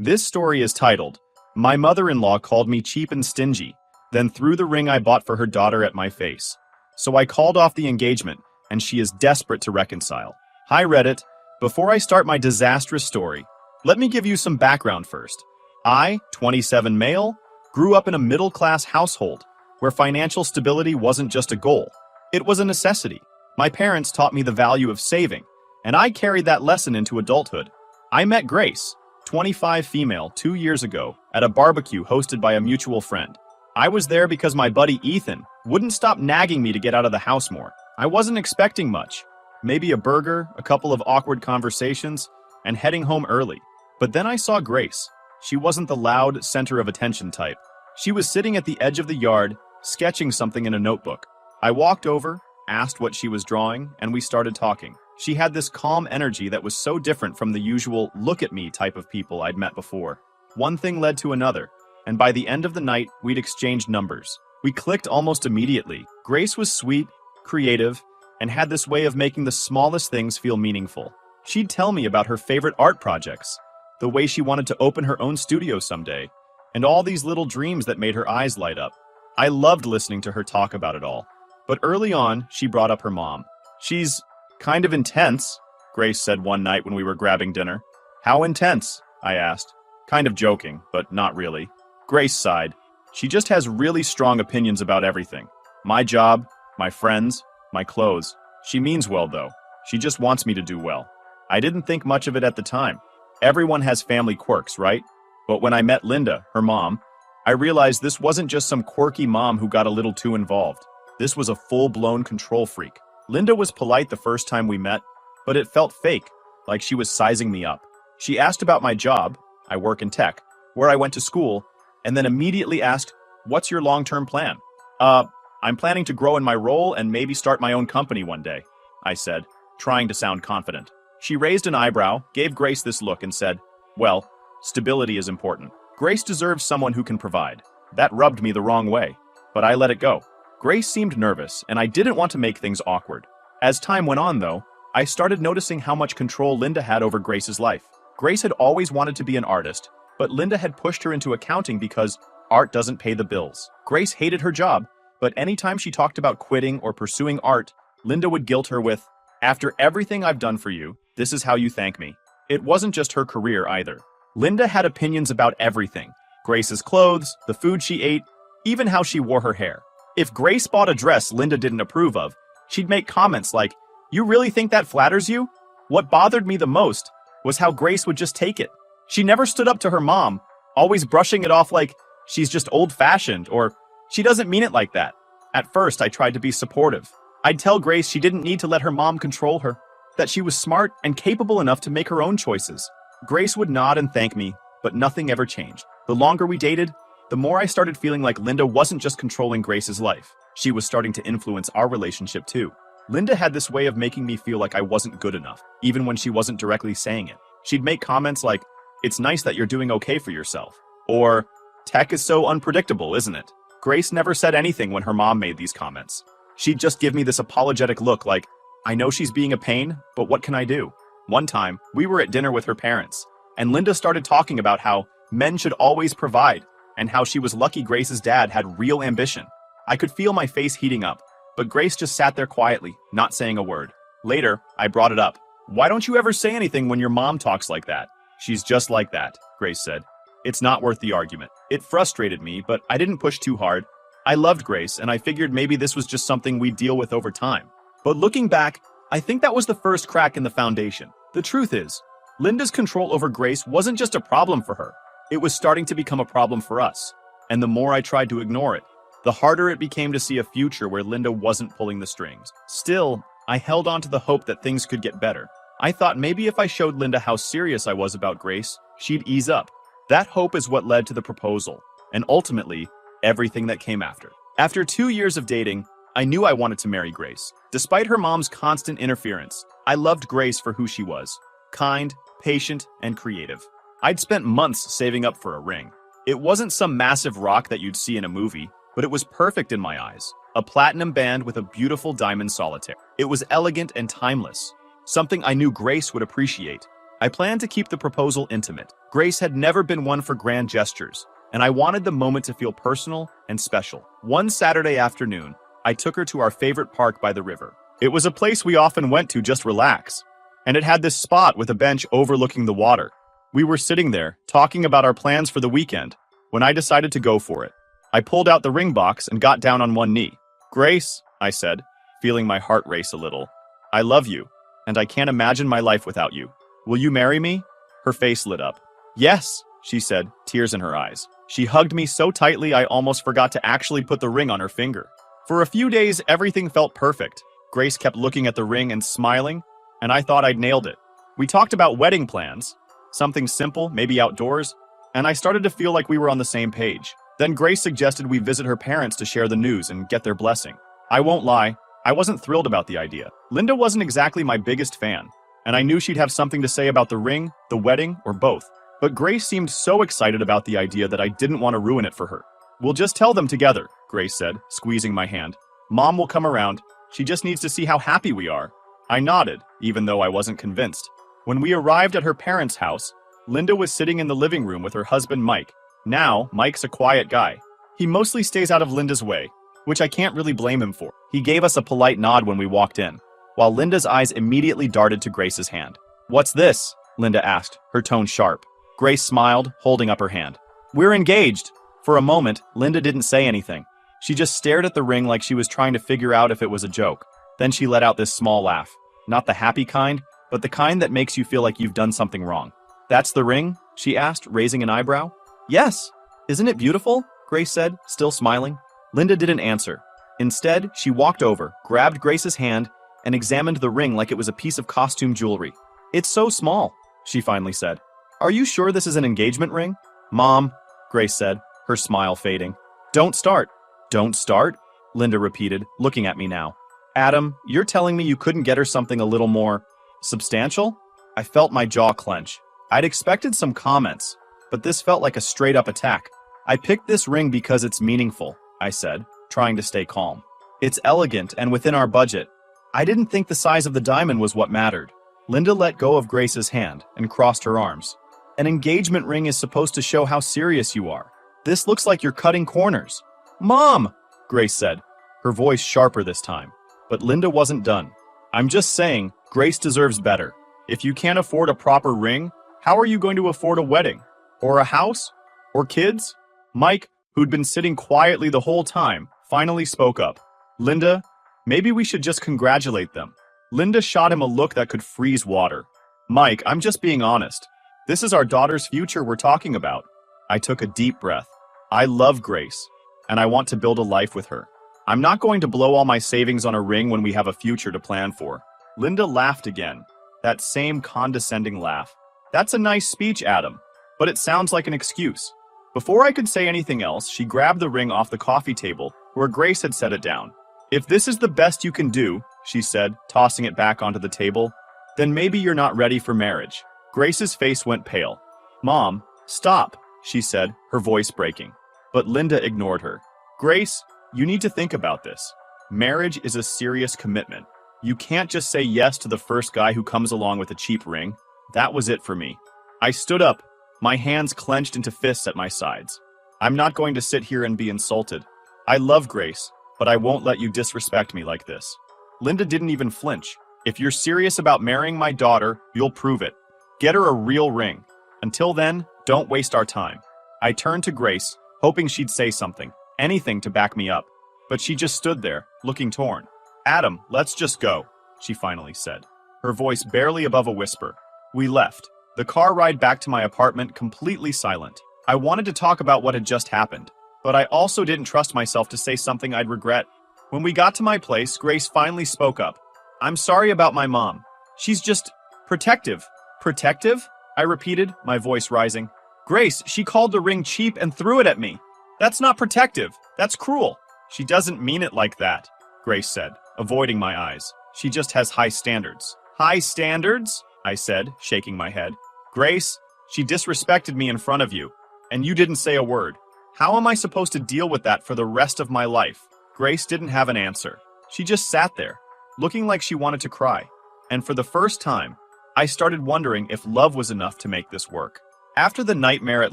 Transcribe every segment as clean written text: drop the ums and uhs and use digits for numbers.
This story is titled, My Mother-in-Law Called Me Cheap and Stingy, then threw the ring I bought for her daughter at my face. So I called off the engagement, and she is desperate to reconcile. Hi Reddit. Before I start my disastrous story, let me give you some background first. I, 27 male, grew up in a middle-class household where financial stability wasn't just a goal, it was a necessity. My parents taught me the value of saving, and I carried that lesson into adulthood. I met Grace, 25 female, 2 years ago at a barbecue hosted by a mutual friend. I was there because my buddy Ethan wouldn't stop nagging me to get out of the house more. I wasn't expecting much. Maybe a burger, a couple of awkward conversations, and heading home early. But then I saw Grace. She wasn't the loud, center of attention type. She was sitting at the edge of the yard, sketching something in a notebook. I walked over, asked what she was drawing, and we started talking. She had this calm energy that was so different from the usual look at me type of people I'd met before. One thing led to another, and by the end of the night, we'd exchanged numbers. We clicked almost immediately. Grace was sweet, creative, and had this way of making the smallest things feel meaningful. She'd tell me about her favorite art projects, the way she wanted to open her own studio someday, and all these little dreams that made her eyes light up. I loved listening to her talk about it all. But early on, she brought up her mom. She's kind of intense, Grace said one night when we were grabbing dinner. How intense? I asked. Kind of joking, but not really. Grace sighed. She just has really strong opinions about everything. My job, my friends, my clothes. She means well, though. She just wants me to do well. I didn't think much of it at the time. Everyone has family quirks, right? But when I met Linda, her mom, I realized this wasn't just some quirky mom who got a little too involved. This was a full-blown control freak. Linda was polite the first time we met, but it felt fake, like she was sizing me up. She asked about my job, I work in tech, where I went to school, and then immediately asked, "What's your long-term plan?" I'm planning to grow in my role and maybe start my own company one day, I said, trying to sound confident. She raised an eyebrow, gave Grace this look, and said, "Well, stability is important. Grace deserves someone who can provide." That rubbed me the wrong way, but I let it go. Grace seemed nervous, and I didn't want to make things awkward. As time went on, though, I started noticing how much control Linda had over Grace's life. Grace had always wanted to be an artist, but Linda had pushed her into accounting because art doesn't pay the bills. Grace hated her job, but anytime she talked about quitting or pursuing art, Linda would guilt her with, "After everything I've done for you, this is how you thank me." It wasn't just her career either. Linda had opinions about everything. Grace's clothes, the food she ate, even how she wore her hair. If Grace bought a dress Linda didn't approve of, she'd make comments like, "You really think that flatters you?" What bothered me the most was how Grace would just take it. She never stood up to her mom, always brushing it off like she's just old-fashioned or she doesn't mean it like that. At first, I tried to be supportive. I'd tell Grace she didn't need to let her mom control her, that she was smart and capable enough to make her own choices. Grace would nod and thank me, but nothing ever changed. The longer we dated, the more I started feeling like Linda wasn't just controlling Grace's life. She was starting to influence our relationship too. Linda had this way of making me feel like I wasn't good enough, even when she wasn't directly saying it. She'd make comments like, "It's nice that you're doing okay for yourself," or, "Tech is so unpredictable, isn't it?" Grace never said anything when her mom made these comments. She'd just give me this apologetic look like, I know she's being a pain, but what can I do? One time, we were at dinner with her parents, and Linda started talking about how men should always provide, and how she was lucky Grace's dad had real ambition. I could feel my face heating up, but Grace just sat there quietly, not saying a word. Later, I brought it up. "Why don't you ever say anything when your mom talks like that?" "She's just like that," Grace said. "It's not worth the argument." It frustrated me, but I didn't push too hard. I loved Grace, and I figured maybe this was just something we'd deal with over time. But looking back, I think that was the first crack in the foundation. The truth is, Linda's control over Grace wasn't just a problem for her. It was starting to become a problem for us. And the more I tried to ignore it, the harder it became to see a future where Linda wasn't pulling the strings. Still, I held on to the hope that things could get better. I thought maybe if I showed Linda how serious I was about Grace, she'd ease up. That hope is what led to the proposal, and ultimately, everything that came after. After 2 years of dating, I knew I wanted to marry Grace. Despite her mom's constant interference, I loved Grace for who she was. Kind, patient, and creative. I'd spent months saving up for a ring. It wasn't some massive rock that you'd see in a movie, but it was perfect in my eyes. A platinum band with a beautiful diamond solitaire. It was elegant and timeless, something I knew Grace would appreciate. I planned to keep the proposal intimate. Grace had never been one for grand gestures, and I wanted the moment to feel personal and special. One Saturday afternoon, I took her to our favorite park by the river. It was a place we often went to just relax, and it had this spot with a bench overlooking the water. We were sitting there, talking about our plans for the weekend, when I decided to go for it. I pulled out the ring box and got down on one knee. "Grace," I said, feeling my heart race a little. "I love you, and I can't imagine my life without you. Will you marry me?" Her face lit up. "Yes," she said, tears in her eyes. She hugged me so tightly I almost forgot to actually put the ring on her finger. For a few days, everything felt perfect. Grace kept looking at the ring and smiling, and I thought I'd nailed it. We talked about wedding plans, something simple, maybe outdoors, and I started to feel like we were on the same page. Then Grace suggested we visit her parents to share the news and get their blessing. I won't lie, I wasn't thrilled about the idea. Linda wasn't exactly my biggest fan, and I knew she'd have something to say about the ring, the wedding, or both. But Grace seemed so excited about the idea that I didn't want to ruin it for her. "We'll just tell them together," Grace said, squeezing my hand. "Mom will come around. She just needs to see how happy we are." I nodded, even though I wasn't convinced. When we arrived at her parents' house, Linda was sitting in the living room with her husband Mike. Now, Mike's a quiet guy. He mostly stays out of Linda's way, which I can't really blame him for. He gave us a polite nod when we walked in, while Linda's eyes immediately darted to Grace's hand. "What's this?" Linda asked, her tone sharp. Grace smiled, holding up her hand. "We're engaged." For a moment, Linda didn't say anything. She just stared at the ring like she was trying to figure out if it was a joke. Then she let out this small laugh. Not the happy kind, but the kind that makes you feel like you've done something wrong. "That's the ring?" she asked, raising an eyebrow. "Yes. Isn't it beautiful?" Grace said, still smiling. Linda didn't answer. Instead, she walked over, grabbed Grace's hand, and examined the ring like it was a piece of costume jewelry. "It's so small," she finally said. "Are you sure this is an engagement ring?" "Mom," Grace said, her smile fading. "Don't start." "Don't start?" Linda repeated, looking at me now. "Adam, you're telling me you couldn't get her something a little more substantial?" I felt my jaw clench. I'd expected some comments, but this felt like a straight-up attack. "I picked this ring because it's meaningful," I said, trying to stay calm. "It's elegant and within our budget. I didn't think the size of the diamond was what mattered." Linda let go of Grace's hand and crossed her arms. "An engagement ring is supposed to show how serious you are. This looks like you're cutting corners." "Mom!" Grace said, her voice sharper this time. But Linda wasn't done. "I'm just saying, Grace deserves better. If you can't afford a proper ring, how are you going to afford a wedding? Or a house? Or kids?" Mike, who'd been sitting quietly the whole time, finally spoke up. "Linda, maybe we should just congratulate them." Linda shot him a look that could freeze water. "Mike, I'm just being honest. This is our daughter's future we're talking about." I took a deep breath. I love Grace, and I want to build a life with her. I'm not going to blow all my savings on a ring when we have a future to plan for. Linda laughed again, that same condescending laugh. "That's a nice speech, Adam, but it sounds like an excuse." Before I could say anything else, she grabbed the ring off the coffee table where Grace had set it down. "If this is the best you can do," she said, tossing it back onto the table, "then maybe you're not ready for marriage." Grace's face went pale. "Mom, stop," she said, her voice breaking. But Linda ignored her. "Grace, you need to think about this. Marriage is a serious commitment. You can't just say yes to the first guy who comes along with a cheap ring." That was it for me. I stood up, my hands clenched into fists at my sides. "I'm not going to sit here and be insulted. I love Grace, but I won't let you disrespect me like this." Linda didn't even flinch. "If you're serious about marrying my daughter, you'll prove it. Get her a real ring. Until then, don't waste our time." I turned to Grace, hoping she'd say something, anything to back me up. But she just stood there, looking torn. "Adam, let's just go," she finally said, her voice barely above a whisper. We left, the car ride back to my apartment completely silent. I wanted to talk about what had just happened, but I also didn't trust myself to say something I'd regret. When we got to my place, Grace finally spoke up. "I'm sorry about my mom. She's just protective." "Protective?" I repeated, my voice rising. "Grace, she called the ring cheap and threw it at me. That's not protective. That's cruel." "She doesn't mean it like that," Grace said, avoiding my eyes. "She just has high standards." "High standards?" I said, shaking my head. "Grace, she disrespected me in front of you, and you didn't say a word. How am I supposed to deal with that for the rest of my life?" Grace didn't have an answer. She just sat there, looking like she wanted to cry. And for the first time, I started wondering if love was enough to make this work. After the nightmare at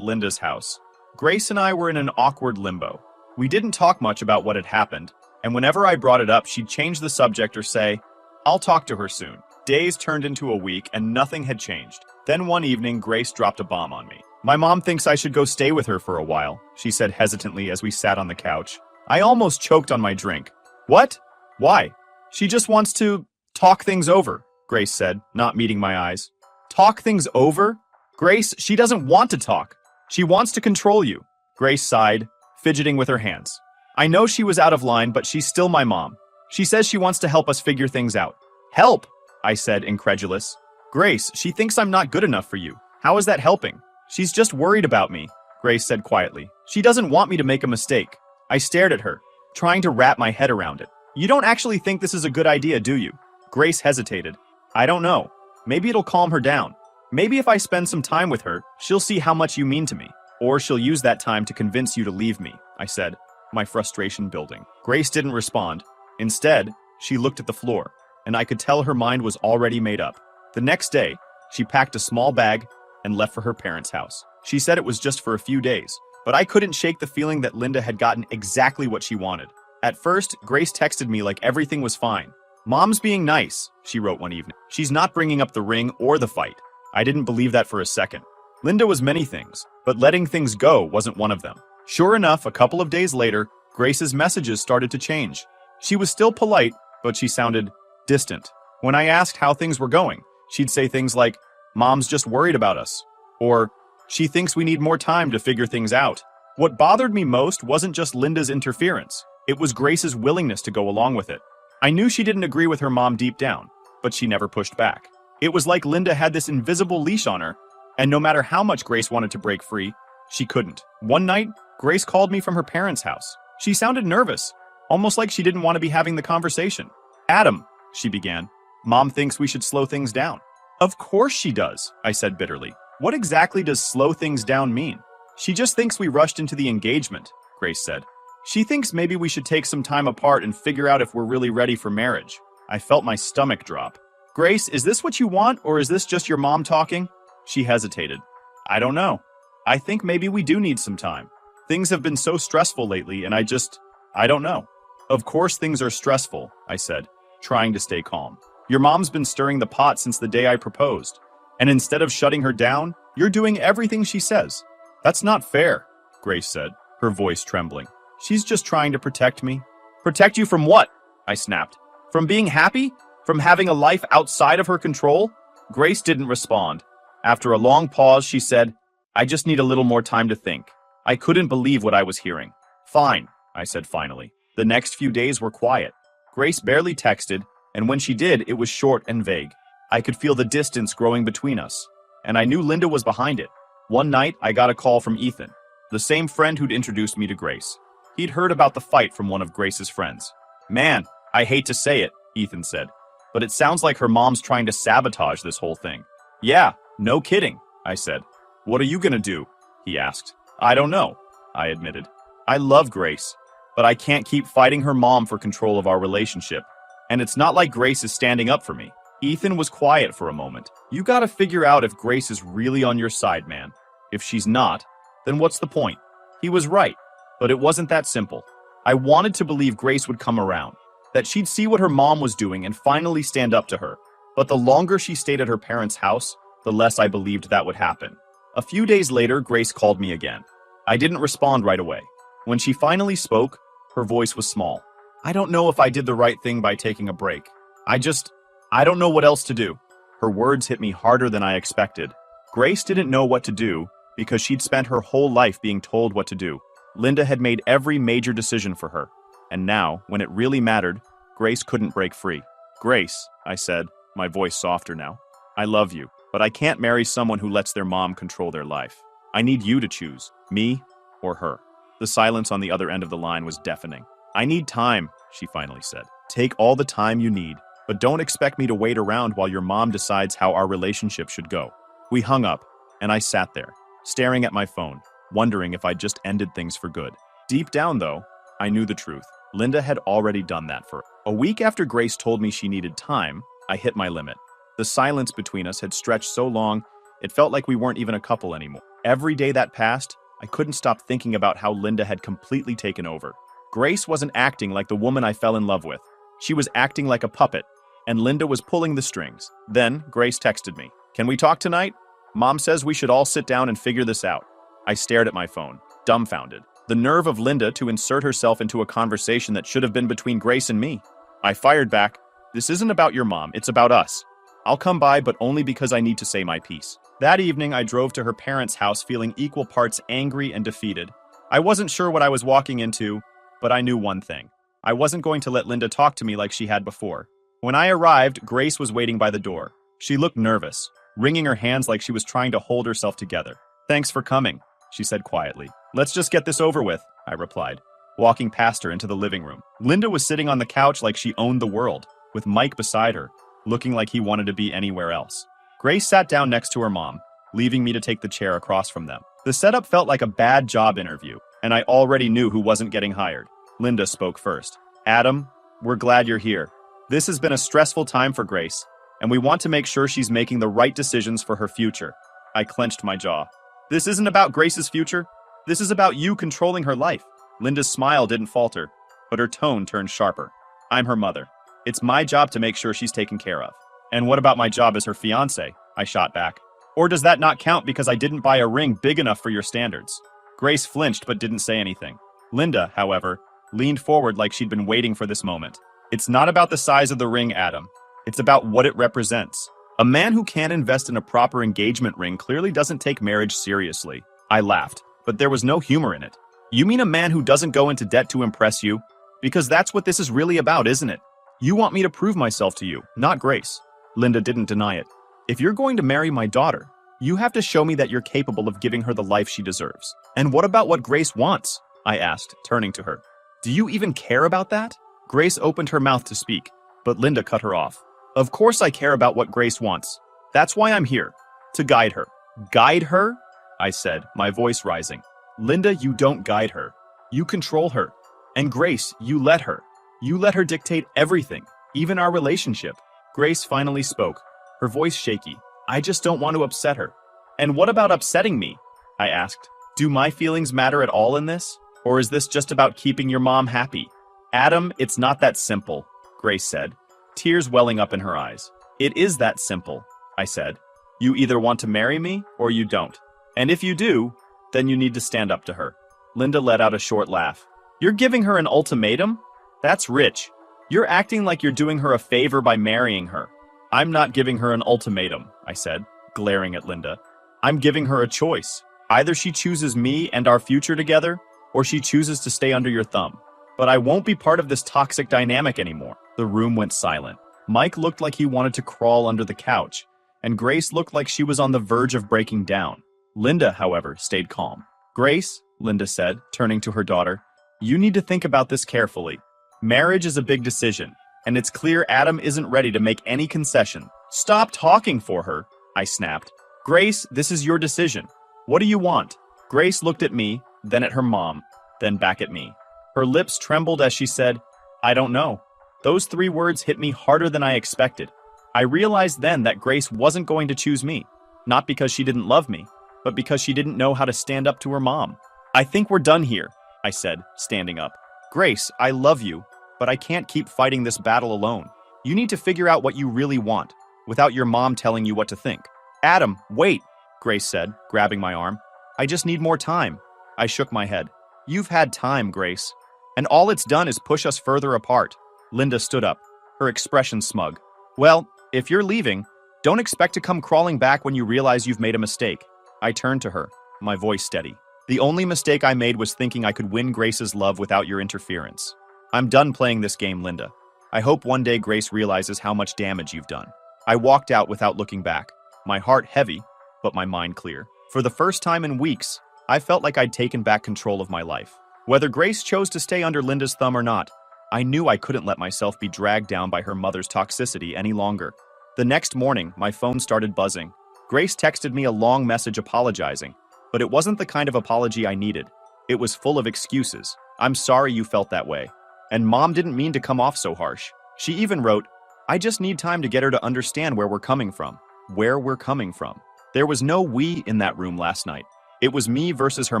Linda's house, Grace and I were in an awkward limbo. We didn't talk much about what had happened, and whenever I brought it up, she'd change the subject or say, "I'll talk to her soon." Days turned into a week and nothing had changed. Then one evening, Grace dropped a bomb on me. "My mom thinks I should go stay with her for a while," she said hesitantly as we sat on the couch. I almost choked on my drink. "What? Why?" "She just wants to talk things over," Grace said, not meeting my eyes. "Talk things over? Grace, she doesn't want to talk. She wants to control you." Grace sighed, fidgeting with her hands. "I know she was out of line, but she's still my mom. She says she wants to help us figure things out." "Help?" I said, incredulous. "Grace, she thinks I'm not good enough for you. How is that helping?" "She's just worried about me," Grace said quietly. "She doesn't want me to make a mistake." I stared at her, trying to wrap my head around it. "You don't actually think this is a good idea, do you?" Grace hesitated. "I don't know. Maybe it'll calm her down. Maybe if I spend some time with her, she'll see how much you mean to me. Or she'll use that time to convince you to leave me," I said, my frustration building. Grace didn't respond. Instead, she looked at the floor, and I could tell her mind was already made up. The next day, she packed a small bag and left for her parents' house. She said it was just for a few days, but I couldn't shake the feeling that Linda had gotten exactly what she wanted. At first, Grace texted me like everything was fine. "Mom's being nice," she wrote one evening. "She's not bringing up the ring or the fight." I didn't believe that for a second. Linda was many things, but letting things go wasn't one of them. Sure enough, a couple of days later, Grace's messages started to change. She was still polite, but she sounded distant. When I asked how things were going, she'd say things like, "Mom's just worried about us," or "She thinks we need more time to figure things out." What bothered me most wasn't just Linda's interference. It was Grace's willingness to go along with it. I knew she didn't agree with her mom deep down, but she never pushed back. It was like Linda had this invisible leash on her, and no matter how much Grace wanted to break free, she couldn't. One night, Grace called me from her parents' house. She sounded nervous, almost like she didn't want to be having the conversation. "Adam," she began, "Mom thinks we should slow things down." "Of course she does," I said bitterly. "What exactly does slow things down mean?" "She just thinks we rushed into the engagement," Grace said. "She thinks maybe we should take some time apart and figure out if we're really ready for marriage." I felt my stomach drop. "Grace, is this what you want, or is this just your mom talking?" She hesitated. "I don't know. I think maybe we do need some time. Things have been so stressful lately, and I don't know." "Of course things are stressful," I said, trying to stay calm. "Your mom's been stirring the pot since the day I proposed. And instead of shutting her down, you're doing everything she says." "That's not fair," Grace said, her voice trembling. "She's just trying to protect me." "Protect you from what?" I snapped. "From being happy? From having a life outside of her control?" Grace didn't respond. After a long pause, she said, "I just need a little more time to think." I couldn't believe what I was hearing. "Fine," I said finally. The next few days were quiet. Grace barely texted, and when she did, it was short and vague. I could feel the distance growing between us, and I knew Linda was behind it. One night, I got a call from Ethan, the same friend who'd introduced me to Grace. He'd heard about the fight from one of Grace's friends. "Man, I hate to say it," Ethan said, "but it sounds like her mom's trying to sabotage this whole thing." "Yeah, no kidding," I said. "What are you gonna do?" he asked. "I don't know," I admitted. "I love Grace, but I can't keep fighting her mom for control of our relationship. And it's not like Grace is standing up for me." Ethan was quiet for a moment. "You gotta figure out if Grace is really on your side, man. If she's not, then what's the point?" He was right, but it wasn't that simple. I wanted to believe Grace would come around, that she'd see what her mom was doing and finally stand up to her. But the longer she stayed at her parents' house, the less I believed that would happen. A few days later, Grace called me again. I didn't respond right away. When she finally spoke, her voice was small. "I don't know if I did the right thing by taking a break. I don't know what else to do." Her words hit me harder than I expected. Grace didn't know what to do because she'd spent her whole life being told what to do. Linda had made every major decision for her. And now, when it really mattered, Grace couldn't break free. "Grace," I said, my voice softer now, "I love you, but I can't marry someone who lets their mom control their life. I need you to choose, me or her." The silence on the other end of the line was deafening. "I need time," she finally said. "Take all the time you need, but don't expect me to wait around while your mom decides how our relationship should go." We hung up, and I sat there, staring at my phone, wondering if I'd just ended things for good. Deep down, though, I knew the truth. Linda had already done that for her. A week after Grace told me she needed time, I hit my limit. The silence between us had stretched so long, it felt like we weren't even a couple anymore. Every day that passed, I couldn't stop thinking about how Linda had completely taken over. Grace wasn't acting like the woman I fell in love with. She was acting like a puppet, and Linda was pulling the strings. Then, Grace texted me. "Can we talk tonight? Mom says we should all sit down and figure this out." I stared at my phone, dumbfounded. The nerve of Linda to insert herself into a conversation that should have been between Grace and me. I fired back, "This isn't about your mom, it's about us. I'll come by, but only because I need to say my piece." That evening, I drove to her parents' house feeling equal parts angry and defeated. I wasn't sure what I was walking into, but I knew one thing. I wasn't going to let Linda talk to me like she had before. When I arrived, Grace was waiting by the door. She looked nervous, wringing her hands like she was trying to hold herself together. "Thanks for coming," she said quietly. "Let's just get this over with," I replied, walking past her into the living room. Linda was sitting on the couch like she owned the world, with Mike beside her, looking like he wanted to be anywhere else. Grace sat down next to her mom, leaving me to take the chair across from them. The setup felt like a bad job interview, and I already knew who wasn't getting hired. Linda spoke first. "Adam, we're glad you're here. This has been a stressful time for Grace, and we want to make sure she's making the right decisions for her future." I clenched my jaw. "This isn't about Grace's future. This is about you controlling her life." Linda's smile didn't falter, but her tone turned sharper. "I'm her mother. It's my job to make sure she's taken care of." "And what about my job as her fiancé?" I shot back. "Or does that not count because I didn't buy a ring big enough for your standards?" Grace flinched but didn't say anything. Linda, however, leaned forward like she'd been waiting for this moment. "It's not about the size of the ring, Adam. It's about what it represents. A man who can't invest in a proper engagement ring clearly doesn't take marriage seriously." I laughed, but there was no humor in it. "You mean a man who doesn't go into debt to impress you? Because that's what this is really about, isn't it? You want me to prove myself to you, not Grace." Linda didn't deny it. "If you're going to marry my daughter, you have to show me that you're capable of giving her the life she deserves." "And what about what Grace wants?" I asked, turning to her. "Do you even care about that?" Grace opened her mouth to speak, but Linda cut her off. "Of course I care about what Grace wants. That's why I'm here, to guide her." "Guide her?" I said, my voice rising. "Linda, you don't guide her. You control her. And Grace, you let her. You let her dictate everything, even our relationship." Grace finally spoke, her voice shaky. "I just don't want to upset her." "And what about upsetting me?" I asked. "Do my feelings matter at all in this? Or is this just about keeping your mom happy?" "Adam, it's not that simple," Grace said, tears welling up in her eyes. "It is that simple," I said. "You either want to marry me or you don't. And if you do, then you need to stand up to her." Linda let out a short laugh. "You're giving her an ultimatum? That's rich. You're acting like you're doing her a favor by marrying her." "I'm not giving her an ultimatum," I said, glaring at Linda. "I'm giving her a choice. Either she chooses me and our future together, or she chooses to stay under your thumb. But I won't be part of this toxic dynamic anymore." The room went silent. Mike looked like he wanted to crawl under the couch, and Grace looked like she was on the verge of breaking down. Linda, however, stayed calm. "Grace," Linda said, turning to her daughter, "you need to think about this carefully. Marriage is a big decision, and it's clear Adam isn't ready to make any concession." "Stop talking for her," I snapped. "Grace, this is your decision. What do you want?" Grace looked at me, then at her mom, then back at me. Her lips trembled as she said, "I don't know." Those 3 words hit me harder than I expected. I realized then that Grace wasn't going to choose me, not because she didn't love me, but because she didn't know how to stand up to her mom. "I think we're done here," I said, standing up. "Grace, I love you, but I can't keep fighting this battle alone. You need to figure out what you really want, without your mom telling you what to think." "Adam, wait," Grace said, grabbing my arm. "I just need more time." I shook my head. "You've had time, Grace, and all it's done is push us further apart." Linda stood up, her expression smug. "Well, if you're leaving, don't expect to come crawling back when you realize you've made a mistake." I turned to her, my voice steady. "The only mistake I made was thinking I could win Grace's love without your interference. I'm done playing this game, Linda. I hope one day Grace realizes how much damage you've done." I walked out without looking back, my heart heavy, but my mind clear. For the first time in weeks, I felt like I'd taken back control of my life. Whether Grace chose to stay under Linda's thumb or not, I knew I couldn't let myself be dragged down by her mother's toxicity any longer. The next morning, my phone started buzzing. Grace texted me a long message apologizing, but it wasn't the kind of apology I needed. It was full of excuses. "I'm sorry you felt that way. And Mom didn't mean to come off so harsh." She even wrote, "I just need time to get her to understand where we're coming from." Where we're coming from. There was no "we" in that room last night. It was me versus her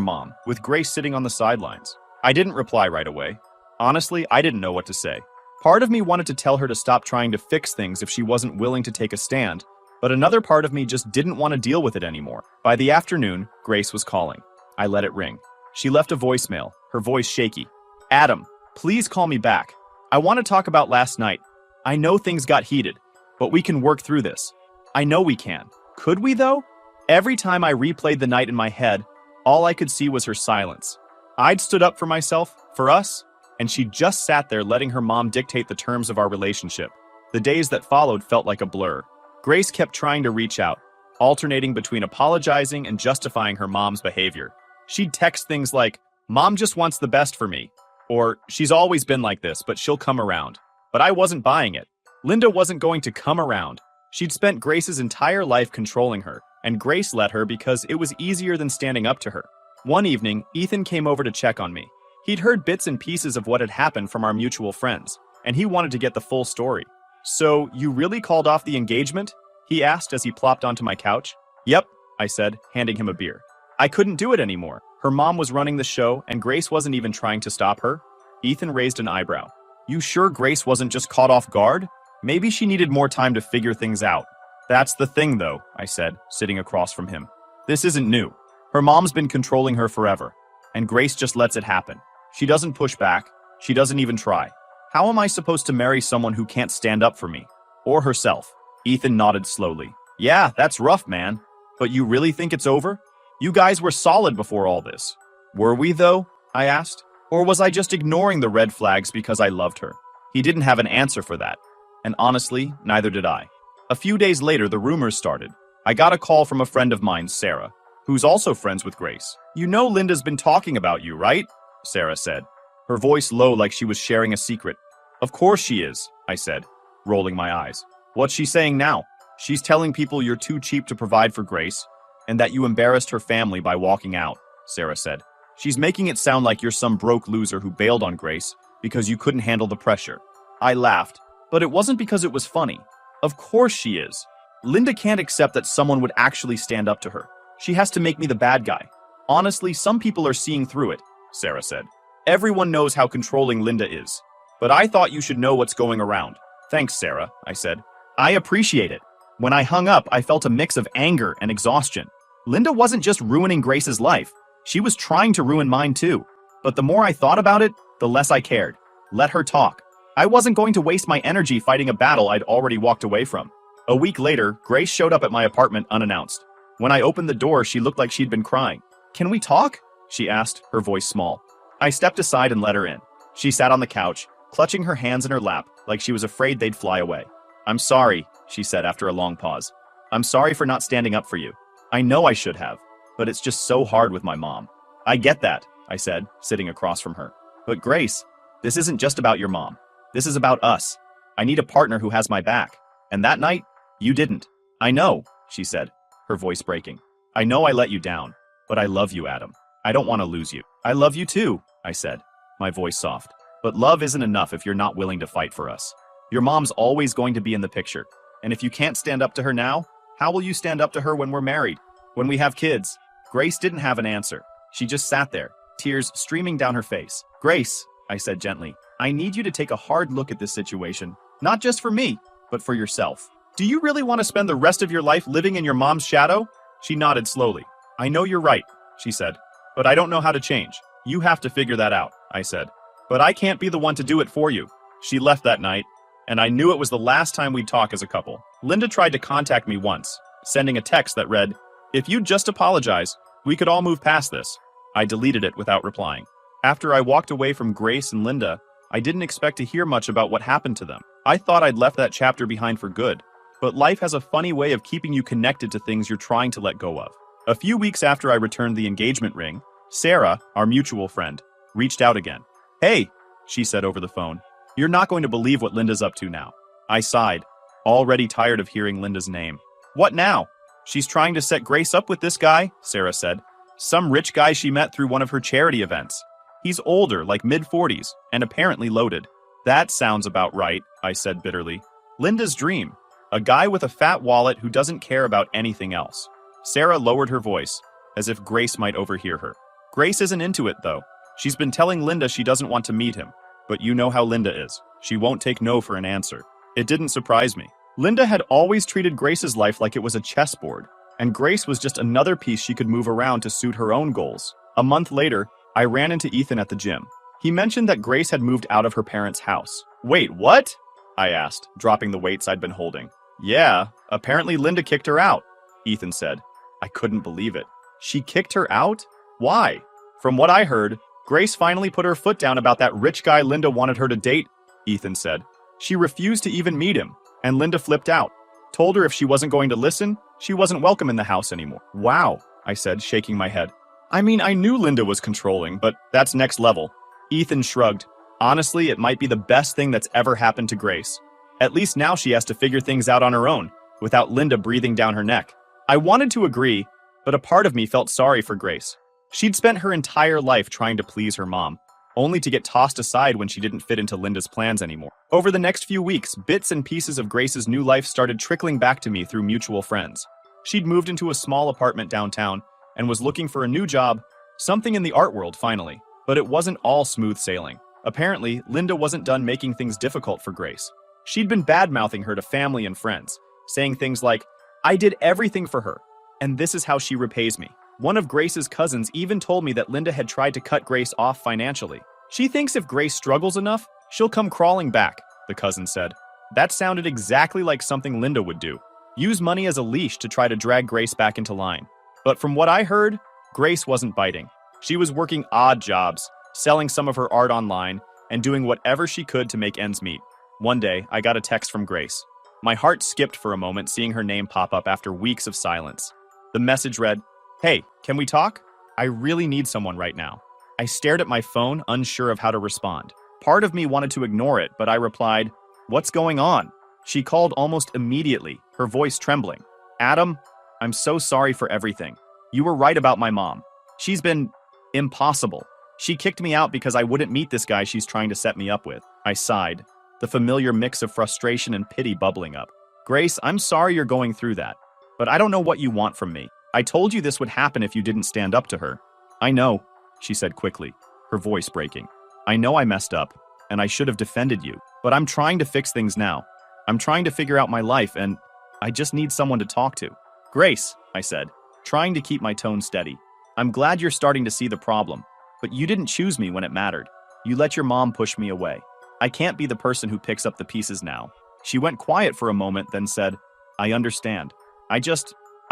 mom, with Grace sitting on the sidelines. I didn't reply right away. Honestly, I didn't know what to say. Part of me wanted to tell her to stop trying to fix things if she wasn't willing to take a stand, but another part of me just didn't want to deal with it anymore. By the afternoon, Grace was calling. I let it ring. She left a voicemail, her voice shaky. Adam, please call me back. I want to talk about last night. I know things got heated, but we can work through this. I know we can. Could we, though? Every time I replayed the night in my head, all I could see was her silence. I'd stood up for myself, for us, and she just sat there letting her mom dictate the terms of our relationship. The days that followed felt like a blur. Grace kept trying to reach out, alternating between apologizing and justifying her mom's behavior. She'd text things like, "Mom just wants the best for me," or "She's always been like this, but she'll come around." But I wasn't buying it. Linda wasn't going to come around. She'd spent Grace's entire life controlling her, and Grace let her because it was easier than standing up to her. One evening, Ethan came over to check on me. He'd heard bits and pieces of what had happened from our mutual friends, and he wanted to get the full story. "So, you really called off the engagement?" he asked as he plopped onto my couch. "Yep," I said, handing him a beer. "I couldn't do it anymore. Her mom was running the show, and Grace wasn't even trying to stop her." Ethan raised an eyebrow. "You sure Grace wasn't just caught off guard? Maybe she needed more time to figure things out." "That's the thing, though," I said, sitting across from him. "This isn't new. Her mom's been controlling her forever, and Grace just lets it happen. She doesn't push back. She doesn't even try. How am I supposed to marry someone who can't stand up for me? Or herself?" Ethan nodded slowly. "Yeah, that's rough, man. But you really think it's over? You guys were solid before all this." "Were we, though?" I asked. "Or was I just ignoring the red flags because I loved her?" He didn't have an answer for that. And honestly, neither did I. A few days later, the rumors started. I got a call from a friend of mine, Sarah, who's also friends with Grace. "You know Linda's been talking about you, right?" Sarah said, her voice low like she was sharing a secret. "Of course she is," I said, rolling my eyes. "What's she saying now?" "She's telling people you're too cheap to provide for Grace, and that you embarrassed her family by walking out," Sarah said. "She's making it sound like you're some broke loser who bailed on Grace because you couldn't handle the pressure." I laughed, but it wasn't because it was funny. Of course she is. Linda can't accept that someone would actually stand up to her. She has to make me the bad guy. "Honestly, some people are seeing through it," Sarah said. "Everyone knows how controlling Linda is. But I thought you should know what's going around." "Thanks, Sarah," I said. "I appreciate it." When I hung up, I felt a mix of anger and exhaustion. Linda wasn't just ruining Grace's life. She was trying to ruin mine too. But the more I thought about it, the less I cared. Let her talk. I wasn't going to waste my energy fighting a battle I'd already walked away from. A week later, Grace showed up at my apartment unannounced. When I opened the door, she looked like she'd been crying. "Can we talk?" she asked, her voice small. I stepped aside and let her in. She sat on the couch, clutching her hands in her lap like she was afraid they'd fly away. "I'm sorry," she said after a long pause. "I'm sorry for not standing up for you. I know I should have, but it's just so hard with my mom." "I get that," I said, sitting across from her. "But Grace, this isn't just about your mom. This is about us. I need a partner who has my back. And that night, you didn't." "I know," she said, her voice breaking. "I know I let you down, but I love you, Adam. I don't want to lose you." "I love you too," I said, my voice soft. "But love isn't enough if you're not willing to fight for us. Your mom's always going to be in the picture. And if you can't stand up to her now, how will you stand up to her when we're married? When we have kids?" Grace didn't have an answer. She just sat there, tears streaming down her face. "Grace," I said gently, "I need you to take a hard look at this situation. Not just for me, but for yourself. Do you really want to spend the rest of your life living in your mom's shadow?" She nodded slowly. "I know you're right," she said, "but I don't know how to change. You have to figure that out," I said. "But I can't be the one to do it for you." She left that night, and I knew it was the last time we'd talk as a couple. Linda tried to contact me once, sending a text that read, "If you'd just apologize, we could all move past this." I deleted it without replying. After I walked away from Grace and Linda, I didn't expect to hear much about what happened to them. I thought I'd left that chapter behind for good. But life has a funny way of keeping you connected to things you're trying to let go of. A few weeks after I returned the engagement ring, Sarah, our mutual friend, reached out again. "Hey," she said over the phone, "you're not going to believe what Linda's up to now." I sighed, already tired of hearing Linda's name. "What now?" "She's trying to set Grace up with this guy," Sarah said. "Some rich guy she met through one of her charity events. He's older, like mid-40s, and apparently loaded." "That sounds about right," I said bitterly. "Linda's dream. A guy with a fat wallet who doesn't care about anything else." Sarah lowered her voice. as if Grace might overhear her. Grace isn't into it, though. She's been telling Linda she doesn't want to meet him. But you know how Linda is. She won't take no for an answer. It didn't surprise me. Linda had always treated Grace's life like it was a chessboard, and Grace was just another piece she could move around to suit her own goals. A month later, I ran into Ethan at the gym. He mentioned that Grace had moved out of her parents' house. Wait, what? I asked, dropping the weights I'd been holding. Yeah, apparently Linda kicked her out, Ethan said. I couldn't believe it. She kicked her out? Why? From what I heard, Grace finally put her foot down about that rich guy Linda wanted her to date, Ethan said. She refused to even meet him, and Linda flipped out. Told her if she wasn't going to listen, she wasn't welcome in the house anymore. Wow, I said, shaking my head. I mean, I knew Linda was controlling, but that's next level. Ethan shrugged. Honestly, it might be the best thing that's ever happened to Grace. At least now she has to figure things out on her own, without Linda breathing down her neck. I wanted to agree, but a part of me felt sorry for Grace. She'd spent her entire life trying to please her mom, only to get tossed aside when she didn't fit into Linda's plans anymore. Over the next few weeks, bits and pieces of Grace's new life started trickling back to me through mutual friends. She'd moved into a small apartment downtown and was looking for a new job, something in the art world finally. But it wasn't all smooth sailing. Apparently, Linda wasn't done making things difficult for Grace. She'd been bad-mouthing her to family and friends, saying things like, I did everything for her, and this is how she repays me. One of Grace's cousins even told me that Linda had tried to cut Grace off financially. She thinks if Grace struggles enough, she'll come crawling back, the cousin said. That sounded exactly like something Linda would do. Use money as a leash to try to drag Grace back into line. But from what I heard, Grace wasn't biting. She was working odd jobs, selling some of her art online, and doing whatever she could to make ends meet. One day, I got a text from Grace. My heart skipped for a moment seeing her name pop up after weeks of silence. The message read, Hey, can we talk? I really need someone right now. I stared at my phone, unsure of how to respond. Part of me wanted to ignore it, but I replied, What's going on? She called almost immediately, her voice trembling. Adam, I'm so sorry for everything. You were right about my mom. She's been impossible. She kicked me out because I wouldn't meet this guy she's trying to set me up with. I sighed, the familiar mix of frustration and pity bubbling up. Grace, I'm sorry you're going through that, but I don't know what you want from me. I told you this would happen if you didn't stand up to her. I know, she said quickly, her voice breaking. I know I messed up, and I should have defended you, but I'm trying to fix things now. I'm trying to figure out my life, and I just need someone to talk to. Grace, I said, trying to keep my tone steady. I'm glad you're starting to see the problem, but you didn't choose me when it mattered. You let your mom push me away. I can't be the person who picks up the pieces now. She went quiet for a moment, then said, I understand. I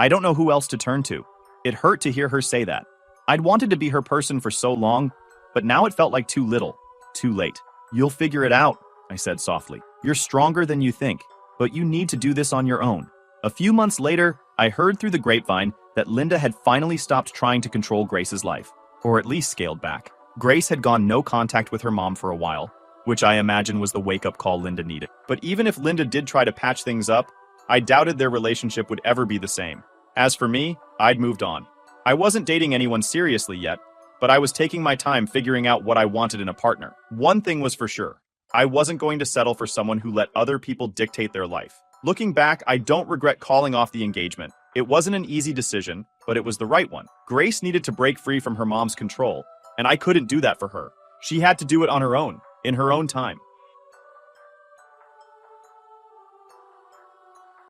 don't know who else to turn to. It hurt to hear her say that. I'd wanted to be her person for so long, but now it felt like too little, too late. You'll figure it out, I said softly. You're stronger than you think, but you need to do this on your own. A few months later, I heard through the grapevine that Linda had finally stopped trying to control Grace's life, or at least scaled back. Grace had gone no contact with her mom for a while, which I imagine was the wake-up call Linda needed. But even if Linda did try to patch things up, I doubted their relationship would ever be the same. As for me, I'd moved on. I wasn't dating anyone seriously yet, but I was taking my time figuring out what I wanted in a partner. One thing was for sure. I wasn't going to settle for someone who let other people dictate their life. Looking back, I don't regret calling off the engagement. It wasn't an easy decision, but it was the right one. Grace needed to break free from her mom's control, and I couldn't do that for her. She had to do it on her own, in her own time.